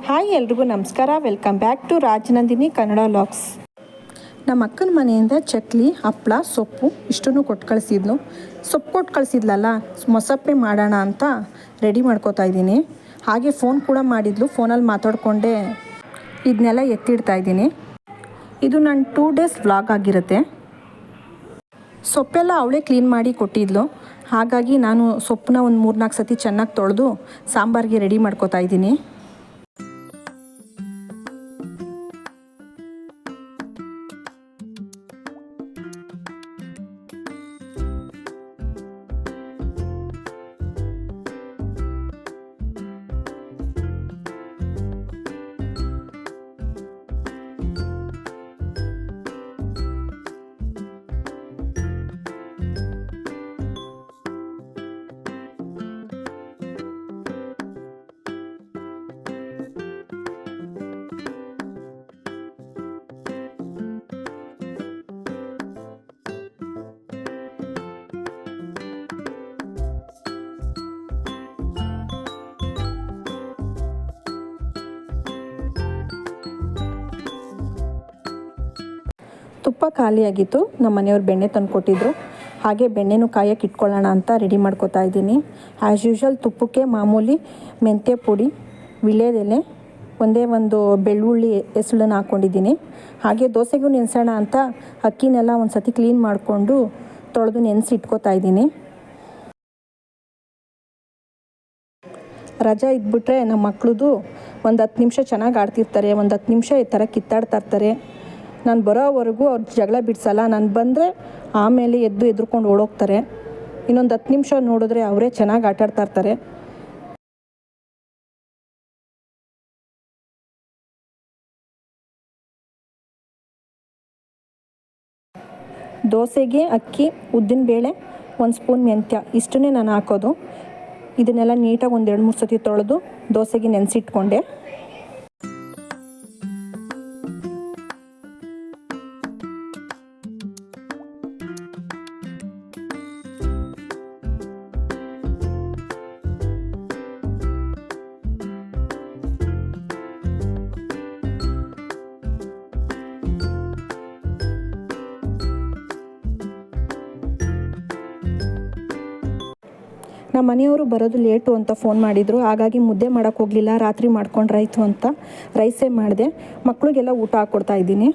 Hi ಎಲ್ರಿಗೂ ನಮಸ್ಕಾರ. Welcome back to Rajanandini Kannada vlogs. ನಮ್ಮ ಅಕ್ಕನ ಮನೆಯಿಂದ ಚಕ್ಲಿ, ಹಪ್ಪಳ, ಸೊಪ್ಪು ಇಷ್ಟನ್ನು ಕೊಟ್ಟು ಕಳಿಸಿದ್ಲು. ಸೊಪ್ಪು ಕೊಟ್ಟು ಕಳಿಸಿದ್ಲಲ್ಲ, ಮೊಸಪ್ಪೆ ಮಾಡೋಣ ಅಂತ ರೆಡಿ ಮಾಡ್ಕೋತಾ ಇದ್ದೀನಿ. ಹಾಗೆ ಫೋನ್ ಕೂಡ ಮಾಡಿದ್ಲು. ಫೋನಲ್ಲಿ ಮಾತಾಡಿಕೊಂಡೆ ಇದನ್ನೆಲ್ಲ ಎತ್ತಿಡ್ತಾ ಇದ್ದೀನಿ. ಇದು ನನ್ನ 2 ಡೇಸ್ ವ್ಲಾಗ್ ಆಗಿರುತ್ತೆ. ಸೊಪ್ಪೆಲ್ಲ ಅವಳೇ ಕ್ಲೀನ್ ಮಾಡಿ ಕೊಟ್ಟಿದ್ಲು. ಹಾಗಾಗಿ ನಾನು ಸೊಪ್ಪನ್ನ ಒಂದು 3-4 ಸತಿ ಚೆನ್ನಾಗಿ ತೊಳೆದು ಸಾಂಬಾರಿಗೆ ರೆಡಿ ಮಾಡ್ಕೋತಾ ಇದ್ದೀನಿ. ತುಪ್ಪ ಖಾಲಿಯಾಗಿತ್ತು. ನಮ್ಮ ಮನೆಯವ್ರು ಬೆಣ್ಣೆ ತಂದು ಕೊಟ್ಟಿದ್ರು. ಹಾಗೆ ಬೆಣ್ಣೆನೂ ಕಾಯಕ್ಕೆ ಇಟ್ಕೊಳ್ಳೋಣ ಅಂತ ರೆಡಿ ಮಾಡ್ಕೋತಾ ಇದ್ದೀನಿ. ಆ್ಯಸ್ ಯೂಶ್ವಲ್ ತುಪ್ಪಕ್ಕೆ ಮಾಮೂಲಿ ಮೆಂತ್ಯ ಪುಡಿ, ವಿಳ್ಯದೆಲೆ, ಒಂದೇ ಒಂದು ಬೆಳ್ಳುಳ್ಳಿ ಹೆಸಳನ್ನು ಹಾಕ್ಕೊಂಡಿದ್ದೀನಿ. ಹಾಗೆ ದೋಸೆಗೂ ನೆನೆಸೋಣ ಅಂತ ಅಕ್ಕಿನೆಲ್ಲ ಒಂದು ಸತಿ ಕ್ಲೀನ್ ಮಾಡಿಕೊಂಡು ತೊಳೆದು ನೆನೆಸಿ ಇಟ್ಕೋತಾ ಇದ್ದೀನಿ. ರಜಾ ಇದ್ಬಿಟ್ರೆ ನಮ್ಮ ಮಕ್ಳದು ಒಂದು 10 ನಿಮಿಷ ಚೆನ್ನಾಗಿ ಆಡ್ತಿರ್ತಾರೆ, ಒಂದು 10 ನಿಮಿಷ ಈ ಥರ ಕಿತ್ತಾಡ್ತಾ ಇರ್ತಾರೆ. ನಾನು ಬರೋವರೆಗೂ ಅವ್ರು ಜಗಳ ಬಿಡಿಸಲ್ಲ. ನಾನು ಬಂದರೆ ಆಮೇಲೆ ಎದ್ರುಕೊಂಡು ಓಡೋಗ್ತಾರೆ. ಇನ್ನೊಂದು 10 ನಿಮಿಷ ನೋಡಿದ್ರೆ ಅವರೇ ಚೆನ್ನಾಗಿ ಆಟಾಡ್ತಾ ಇರ್ತಾರೆ. ದೋಸೆಗೆ ಅಕ್ಕಿ, ಉದ್ದಿನಬೇಳೆ, 1 ಸ್ಪೂನ್ ಮೆಂತ್ಯ ಇಷ್ಟನ್ನೇ ನಾನು ಹಾಕೋದು. ಇದನ್ನೆಲ್ಲ ನೀಟಾಗಿ ಒಂದು 2-3 ಸತಿ ತೊಳೆದು ದೋಸೆಗೆ ನೆನೆಸಿಟ್ಕೊಂಡೆ. ನಮ್ಮ ಮನೆಯವರು ಬರೋದು ಲೇಟು ಅಂತ ಫೋನ್ ಮಾಡಿದರು. ಹಾಗಾಗಿ ಮುದ್ದೆ ಮಾಡೋಕ್ಕೆ ಹೋಗಲಿಲ್ಲ, ರಾತ್ರಿ ಮಾಡ್ಕೊಂಡ್ರಾಯ್ತು ಅಂತ ರೈಸೇ ಮಾಡಿದೆ. ಮಕ್ಕಳಿಗೆಲ್ಲ ಊಟ ಹಾಕ್ಕೊಡ್ತಾ ಇದ್ದೀನಿ.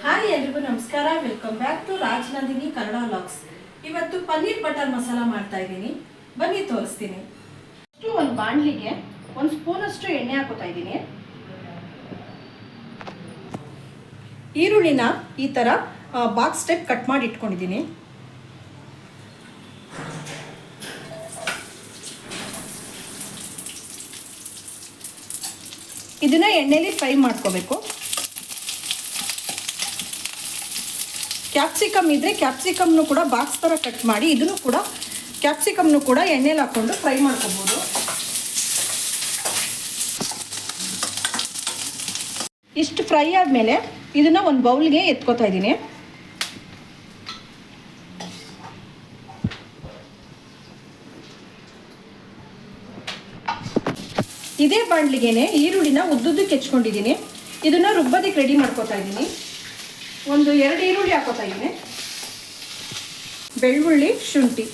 ಹಾಯ್ ಎಲ್ರಿಗೂ ನಮಸ್ಕಾರ. Welcome back to Rajanandini Kannada vlogs. ಇವತ್ತು ಪನ್ನೀರ್ ಬಟರ್ ಮಸಾಲ ಮಾಡ್ತಾ ಇದ್ದೀನಿ. ಬನ್ನಿ ತೋರಿಸ್ತೀನಿ. ಒಂದು ಬಾಣಲಿಗೆ 1 ಸ್ಪೂನಷ್ಟು ಎಣ್ಣೆ ಹಾಕೋತಾ ಇದ್ದೀನಿ. ಈರುಳ್ಳಿನ ಈ ಥರ ಬಾಕ್ಸ್ ಟೈಪ್ ಕಟ್ ಮಾಡಿ ಇಟ್ಕೊಂಡಿದ್ದೀನಿ. ಇದನ್ನ ಎಣ್ಣೆಲಿ ಫ್ರೈ ಮಾಡ್ಕೋಬೇಕು. ಕ್ಯಾಪ್ಸಿಕಮ್ ಇದ್ದರೆ ಕ್ಯಾಪ್ಸಿಕಮ್ನು ಕೂಡ ಬಾಕ್ಸ್ ಥರ ಕಟ್ ಮಾಡಿ ಇದನ್ನು ಕೂಡ ಕ್ಯಾಪ್ಸಿಕಮ್ನು ಕೂಡ ಎಣ್ಣೆಲಿ ಹಾಕ್ಕೊಂಡು ಫ್ರೈ ಮಾಡ್ಕೋಬೋದು. ಇಷ್ಟು ಫ್ರೈ ಆದಮೇಲೆ ಇದನ್ನು ಒಂದು ಬೌಲ್ಗೆ ಎತ್ಕೋತಾ ಇದ್ದೀನಿ. ಇದೇ ಬಾಣಲಿಗೆನೆ ಈರುಳ್ಳಿನ ಉದ್ದುದ್ದಕ್ಕೆ ಹೆಚ್ಕೊಂಡಿದ್ದೀನಿ. ಇದನ್ನು ರುಬ್ಬೋದಕ್ಕೆ ರೆಡಿ ಮಾಡ್ಕೋತಾ ಇದ್ದೀನಿ. ಒಂದು 2 ಈರುಳ್ಳಿ ಹಾಕೋತಾ ಇದ್ದೀನಿ. ಬೆಳ್ಳುಳ್ಳಿ, ಶುಂಠಿ,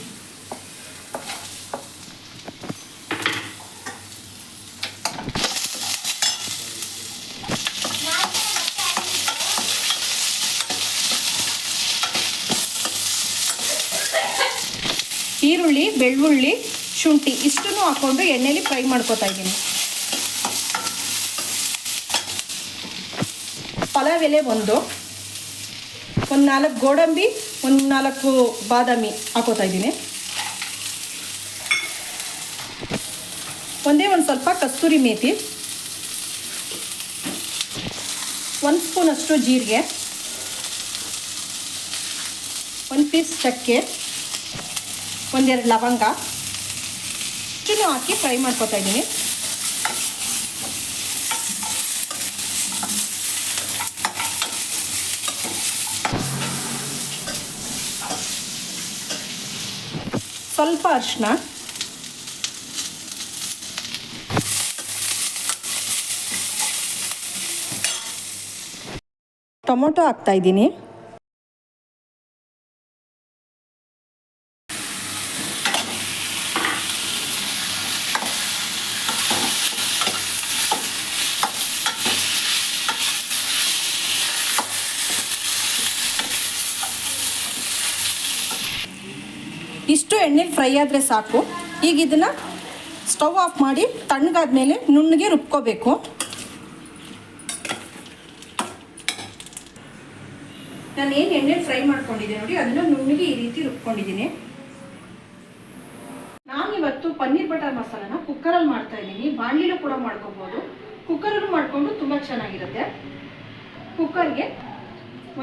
ಈರುಳ್ಳಿ, ಬೆಳ್ಳುಳ್ಳಿ, ಶುಂಠಿ ಇಷ್ಟನ್ನು ಹಾಕ್ಕೊಂಡು ಎಣ್ಣೆಲಿ ಫ್ರೈ ಮಾಡ್ಕೋತಾ ಇದ್ದೀನಿ. ಪಲಾವ್ ಎಲೆ ಒಂದು 4 ಗೋಡಂಬಿ, 4 ಬಾದಾಮಿ ಹಾಕೋತಾ ಇದ್ದೀನಿ. ಒಂದೇ ಒಂದು ಸ್ವಲ್ಪ ಕಸ್ತೂರಿ ಮೇಥಿ, 1 ಸ್ಪೂನಷ್ಟು ಜೀರಿಗೆ, 1 ಪೀಸ್ ಚಕ್ಕೆ, 1-2 ಲವಂಗ ಇಷ್ಟನ್ನು ಹಾಕಿ ಫ್ರೈ ಮಾಡ್ಕೊತಾ ಇದ್ದೀನಿ. ಸ್ವಲ್ಪ ಅರಿಶಿನ, ಟೊಮೊಟೊ ಹಾಕ್ತಾಯಿದ್ದೀನಿ. ಇಷ್ಟು ಎಣ್ಣೆಲಿ ಫ್ರೈ ಆದರೆ ಸಾಕು. ಈಗ ಇದನ್ನು ಸ್ಟವ್ ಆಫ್ ಮಾಡಿ ತಣ್ಣಗಾದ್ಮೇಲೆ ನುಣ್ಣಗೆ ರುಬ್ಕೋಬೇಕು. ನಾನು ಏನು ಎಣ್ಣೆಲಿ ಫ್ರೈ ಮಾಡ್ಕೊಂಡಿದ್ದೀನಿ ನೋಡಿ, ಅದನ್ನು ನುಣ್ಣಗೆ ಈ ರೀತಿ ರುಬ್ಕೊಂಡಿದ್ದೀನಿ. ನಾನಿವತ್ತು ಪನ್ನೀರ್ ಬಟರ್ ಮಸಾಲನ ಕುಕ್ಕರಲ್ಲಿ ಮಾಡ್ತಾ ಇದ್ದೀನಿ. ಬಾಣಲಿಲೂ ಕೂಡ ಮಾಡ್ಕೋಬೋದು, ಕುಕ್ಕರಲ್ಲೂ ಮಾಡಿಕೊಂಡು ತುಂಬ ಚೆನ್ನಾಗಿರುತ್ತೆ. ಕುಕ್ಕರ್ಗೆ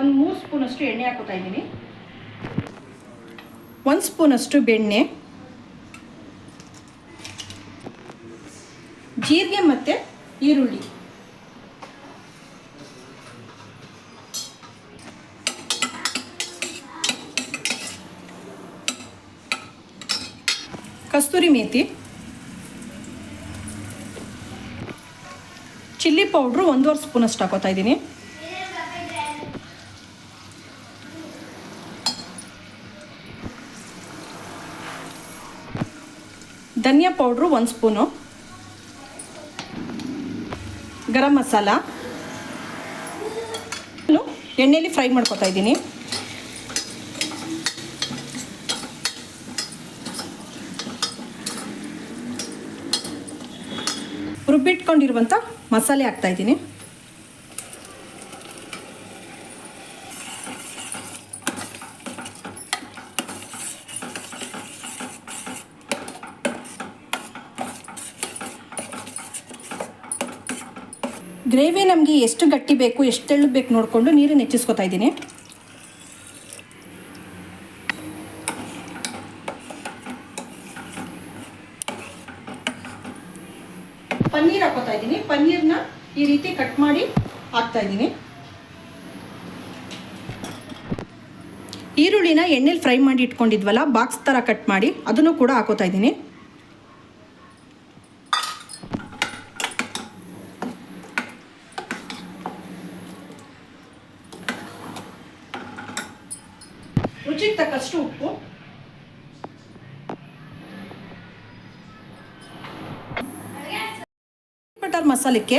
ಒಂದು 3 ಸ್ಪೂನಷ್ಟು ಎಣ್ಣೆ ಹಾಕೋತಾ ಇದ್ದೀನಿ. 1 ಸ್ಪೂನಷ್ಟು ಬೆಣ್ಣೆ, ಜೀರಿಗೆ ಮತ್ತು ಈರುಳ್ಳಿ, ಕಸ್ತೂರಿ ಮೇಥಿ, ಚಿಲ್ಲಿ ಪೌಡ್ರು 1.5 ಸ್ಪೂನಷ್ಟು ಹಾಕೋತಾ ಇದ್ದೀನಿ. ಧನಿಯಾ ಪೌಡ್ರು 1 ಸ್ಪೂನು, ಗರಂ ಮಸಾಲ ಎಣ್ಣೆಯಲ್ಲಿ ಫ್ರೈ ಮಾಡ್ಕೊತಾ ಇದ್ದೀನಿ. ರುಬ್ಬಿಟ್ಕೊಂಡಿರುವಂಥ ಮಸಾಲೆ ಹಾಕ್ತಾ ಇದ್ದೀನಿ. ಗ್ರೇವಿ ನಮಗೆ ಎಷ್ಟು ಗಟ್ಟಿ ಬೇಕು, ಎಷ್ಟು ತೆಳು ಬೇಕು ನೋಡಿಕೊಂಡು ನೀರನ್ನು ಹೆಚ್ಚಿಸ್ಕೊತಾ ಇದ್ದೀನಿ. ಪನ್ನೀರ್ ಹಾಕೋತಾ ಇದ್ದೀನಿ. ಪನ್ನೀರ್ನ ಈ ರೀತಿ ಕಟ್ ಮಾಡಿ ಹಾಕ್ತಾ ಇದ್ದೀನಿ. ಈರುಳ್ಳಿನ ಎಣ್ಣೆಲಿ ಫ್ರೈ ಮಾಡಿ ಇಟ್ಕೊಂಡಿದ್ವಲ್ಲ, ಬಾಕ್ಸ್ ಥರ ಕಟ್ ಮಾಡಿ ಅದನ್ನು ಕೂಡ ಹಾಕೋತಾ ಇದ್ದೀನಿ. ರುಚಿಗೆ ತಕ್ಕಷ್ಟು ಉಪ್ಪು, ಬಟರ್ ಮಸಾಲಕ್ಕೆ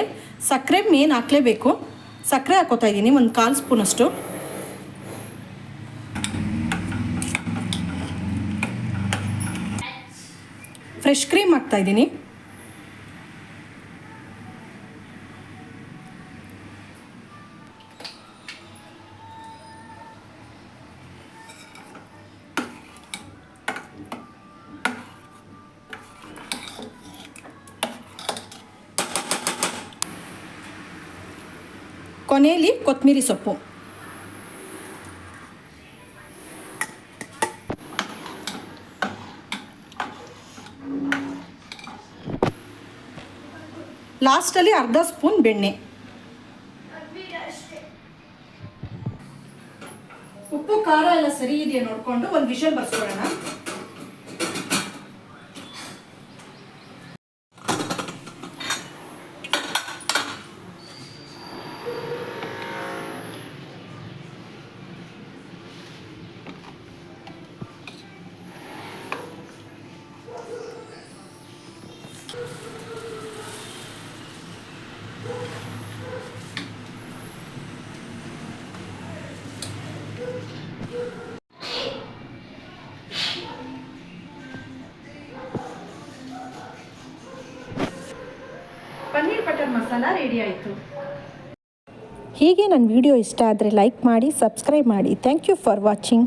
ಸಕ್ಕರೆ ಮೇನ್ ಹಾಕಲೇಬೇಕು. ಸಕ್ಕರೆ ಹಾಕೋತಾ ಇದ್ದೀನಿ 1/4 ಸ್ಪೂನಷ್ಟು. ಫ್ರೆಶ್ ಕ್ರೀಮ್ ಹಾಕ್ತಾ ಇದ್ದೀನಿ. ಕೊನೆಯಲ್ಲಿ ಕೊತ್ತಂಬರಿ ಸೊಪ್ಪು. ಲಾಸ್ಟಲ್ಲಿ 1/2 ಸ್ಪೂನ್ ಬೆಣ್ಣೆ. ಉಪ್ಪು ಖಾರ ಎಲ್ಲ ಸರಿ ಇದೆಯಾ ನೋಡಿಕೊಂಡು ಒಂದು ವಿಷಲ್ ಬರ್ಸ್ಕೊಳ್ಳೋಣ. ಪನ್ನೀರ್ ಬಟರ್ ಮಸಾಲ ರೆಡಿ ಆಯಿತು. ಹೀಗೆ ನನ್ನ ವಿಡಿಯೋ ಇಷ್ಟ ಆದರೆ ಲೈಕ್ ಮಾಡಿ, ಸಬ್ಸ್ಕ್ರೈಬ್ ಮಾಡಿ. Thank you for watching.